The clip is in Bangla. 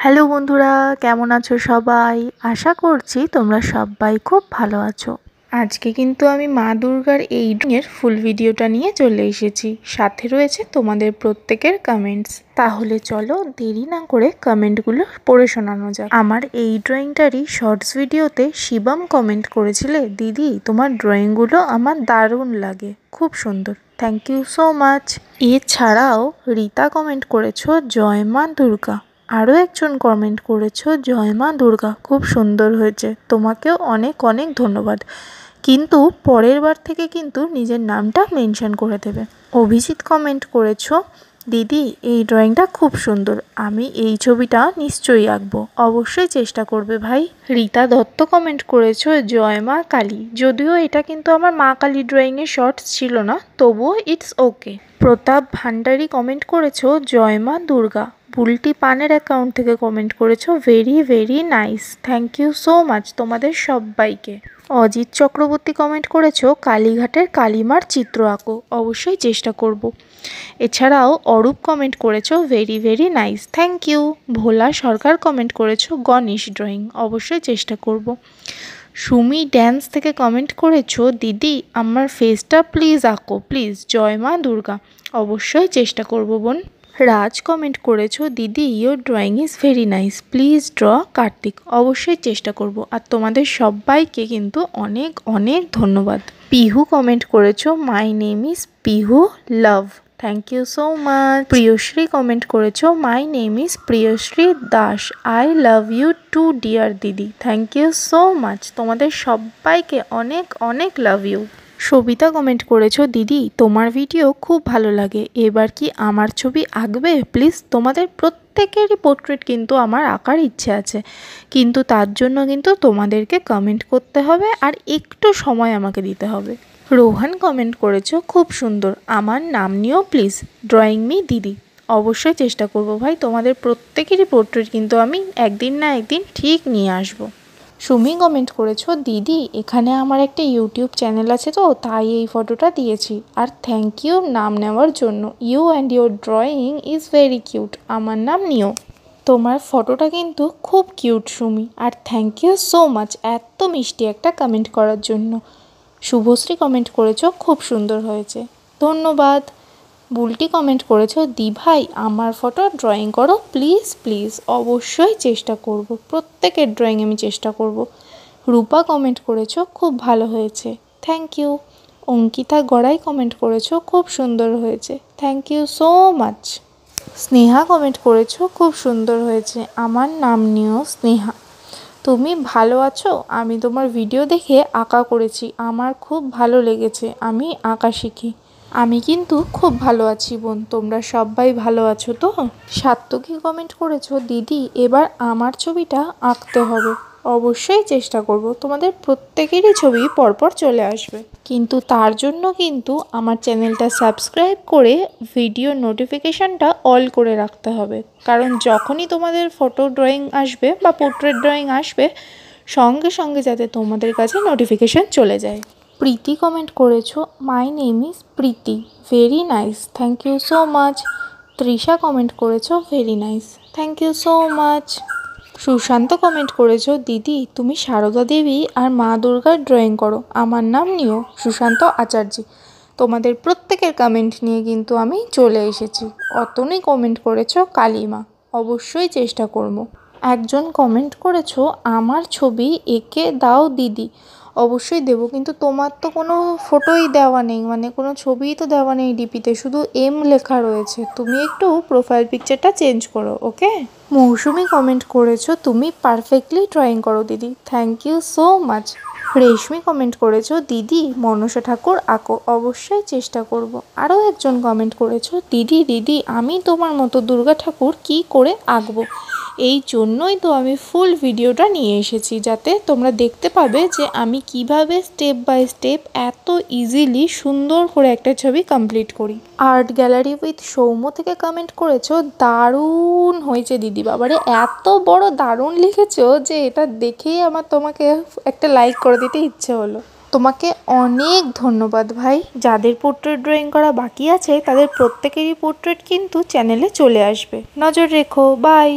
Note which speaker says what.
Speaker 1: হ্যালো বন্ধুরা, কেমন আছো সবাই? আশা করছি তোমরা সবাই খুব ভালো আছো। আজকে কিন্তু আমি মা দুর্গার এই ড্রয়িংয়ের ফুল ভিডিওটা নিয়ে চলে এসেছি। সাথে রয়েছে তোমাদের প্রত্যেকের কমেন্টস। তাহলে চলো দেরি না করে কমেন্টগুলো পড়ে শোনানো যাক। আমার এই ড্রয়িংটারই শর্টস ভিডিওতে শিবম কমেন্ট করেছিলে, দিদি তোমার ড্রয়িংগুলো আমার দারুণ লাগে, খুব সুন্দর, থ্যাংক ইউ সো মাচ। এছাড়াও রীতা কমেন্ট করেছো জয় মা দুর্গা। আরও একজন কমেন্ট করেছো জয় মা দুর্গা, খুব সুন্দর হয়েছে, তোমাকেও অনেক অনেক ধন্যবাদ, কিন্তু পরের বার থেকে কিন্তু নিজের নামটা মেনশন করে দেবে। অভিজিৎ কমেন্ট করেছো দিদি এই ড্রয়িংটা খুব সুন্দর, আমি এই ছবিটা নিশ্চয়ই আঁকবো, অবশ্যই চেষ্টা করবে ভাই। রীতা দত্ত কমেন্ট করেছো জয় মা কালী, যদিও এটা কিন্তু আমার মা কালী ড্রয়িংয়ের শর্টস ছিল না, তবুও it's okay. Pratap Bhandari comment করেছো জয় মা দুর্গা। বুলটি পানের অ্যাকাউন্ট থেকে কমেন্ট করেছো very very nice, thank you so much তোমাদের সবাইকে। অজিত চক্রবর্তী কমেন্ট করেছো কালীঘাটের কালীমার চিত্র আঁকো, অবশ্যই চেষ্টা করব। এছাড়াও অরূপ কমেন্ট করেছো very very nice, thank you. Bhola Sarkar comment করেছো গণেশ ড্রয়িং, অবশ্যই চেষ্টা করব। সুমি ড্যান্স থেকে কমেন্ট করেছো দিদি আমার ফেসটা প্লিজ আঁকো, প্লিজ জয় মা দুর্গা, অবশ্যই চেষ্টা করব বোন। রাজ কমেন্ট করেছো দিদি your drawing is very nice, please draw Kartik, অবশ্যই চেষ্টা করব। আর তোমাদের সবাইকে কিন্তু অনেক অনেক ধন্যবাদ। পিহু কমেন্ট করেছো my name is Pihu love, thank you so much. Priyashree comment করেছো my name is Priyashree Das, I love you too dear দিদি, থ্যাংক ইউ সো মাচ, তোমাদের সবাইকে অনেক অনেক লাভ ইউ। সবিতা কমেন্ট করেছো দিদি তোমার ভিডিও খুব ভালো লাগে, এবার কি আমার ছবি আঁকবে প্লিজ? তোমাদের প্রত্যেকেরই পোর্ট্রেট কিন্তু আমার আঁকার ইচ্ছে আছে, কিন্তু তার জন্য কিন্তু তোমাদেরকে কমেন্ট করতে হবে আর একটু সময় আমাকে দিতে হবে। রোহান কমেন্ট করেছো খুব সুন্দর, আমার নাম নিও প্লিজ, ড্রয়িং মি দিদি, অবশ্যই চেষ্টা করব ভাই, তোমাদের প্রত্যেকেরই পোর্ট্রেট কিন্তু আমি একদিন না একদিন ঠিক নিয়ে আসবো। সুমি কমেন্ট করেছো দিদি এখানে আমার একটা ইউটিউব চ্যানেল আছে তো তাই এই ফটোটা দিয়েছি, আর থ্যাংক ইউ নাম নেওয়ার জন্য, you and your drawing is very cute, আমার নাম নিও। তোমার ফটোটা কিন্তু খুব কিউট সুমি, আর থ্যাংক ইউ সো মাচ এত মিষ্টি একটা কমেন্ট করার জন্য। শুভশ্রী কমেন্ট করেছো খুব সুন্দর হয়েছে, ধন্যবাদ। বুলটি কমেন্ট করেছো দি ভাই আমার ফটো ড্রয়িং করো প্লিজ প্লিজ, অবশ্যই চেষ্টা করব, প্রত্যেকের ড্রয়িং আমি চেষ্টা করব। রূপা কমেন্ট করেছো খুব ভালো হয়েছে, thank you. Ankita Garai comment করেছো খুব সুন্দর হয়েছে, thank you so much. Sneha comment করেছো খুব সুন্দর হয়েছে, আমার নাম নিও স্নেহা, তুমি ভালো আছো? আমি তোমার ভিডিও দেখে আঁকা করেছি, আমার খুব ভালো লেগেছে, আমি আঁকা শিখি। আমি কিন্তু খুব ভালো আছি বোন, তোমরা সবাই ভালো আছো তো? সাত্তকী কমেন্ট করেছো দিদি এবার আমার ছবিটা আঁকতে হবে, অবশ্যই চেষ্টা করব, তোমাদের প্রত্যেকেরই ছবি পরপর চলে আসবে, কিন্তু তার জন্য কিন্তু আমার চ্যানেলটা সাবস্ক্রাইব করে ভিডিও নোটিফিকেশানটা অল করে রাখতে হবে, কারণ যখনই তোমাদের ফটো ড্রয়িং আসবে বা পোর্ট্রেট ড্রয়িং আসবে সঙ্গে সঙ্গে যাতে তোমাদের কাছে নোটিফিকেশান চলে যায়। প্রীতি কমেন্ট করেছো my name is Preeti, very nice, thank you so much. Trisha comment করেছো very nice, thank you so much. Sushant comment করেছো দিদি তুমি সারদা দেবী আর মা দুর্গার ড্রয়িং করো, আমার নাম নিও সুশান্ত আচার্য, তোমাদের প্রত্যেকের কমেন্ট নিয়ে কিন্তু আমি চলে এসেছি। অতনুই কমেন্ট করেছো কালীমা, অবশ্যই চেষ্টা করব। একজন কমেন্ট করেছো আমার ছবি এঁকে দাও দিদি, অবশ্যই দেবো, কিন্তু তোমার তো কোনো ফটোই দেওয়া নেই, মানে কোনো ছবিই তো দেওয়া নেই ডিপিতে, শুধু এম লেখা রয়েছে, তুমি একটু প্রোফাইল পিকচারটা চেঞ্জ করো, ওকে। মৌসুমি কমেন্ট করেছো তুমি পারফেক্টলি ড্রয়িং করো দিদি, thank you so much. Reshmi comment করেছো দিদি মনসা ঠাকুর আঁকো, অবশ্যই চেষ্টা করব। আরও একজন কমেন্ট করেছো দিদি দিদি আমি তোমার মতো দুর্গা ঠাকুর কি করে আঁকবো, এই জন্যই তো আমি ফুল ভিডিওটা নিয়ে এসেছি, যাতে তোমরা দেখতে পাবে যে আমি কিভাবে স্টেপ বাই স্টেপ এত ইজিলি সুন্দর করে একটা ছবি কমপ্লিট করি। আর্ট গ্যালারি উইথ সৌম্য থেকে কমেন্ট করেছো দারুণ হয়েছে দিদি, বাবারে এত বড় দারুণ লিখেছো যে এটা দেখেই আমার তোমাকে একটা লাইক করে দিতে ইচ্ছে হলো। তোমাকে অনেক ধন্যবাদ ভাই। যাদের পোর্ট্রেট ড্রয়িং করা বাকি আছে তাদের প্রত্যেকেরই পোর্ট্রেট কিন্তু চ্যানেলে চলে আসবে, নজর রেখো, বাই।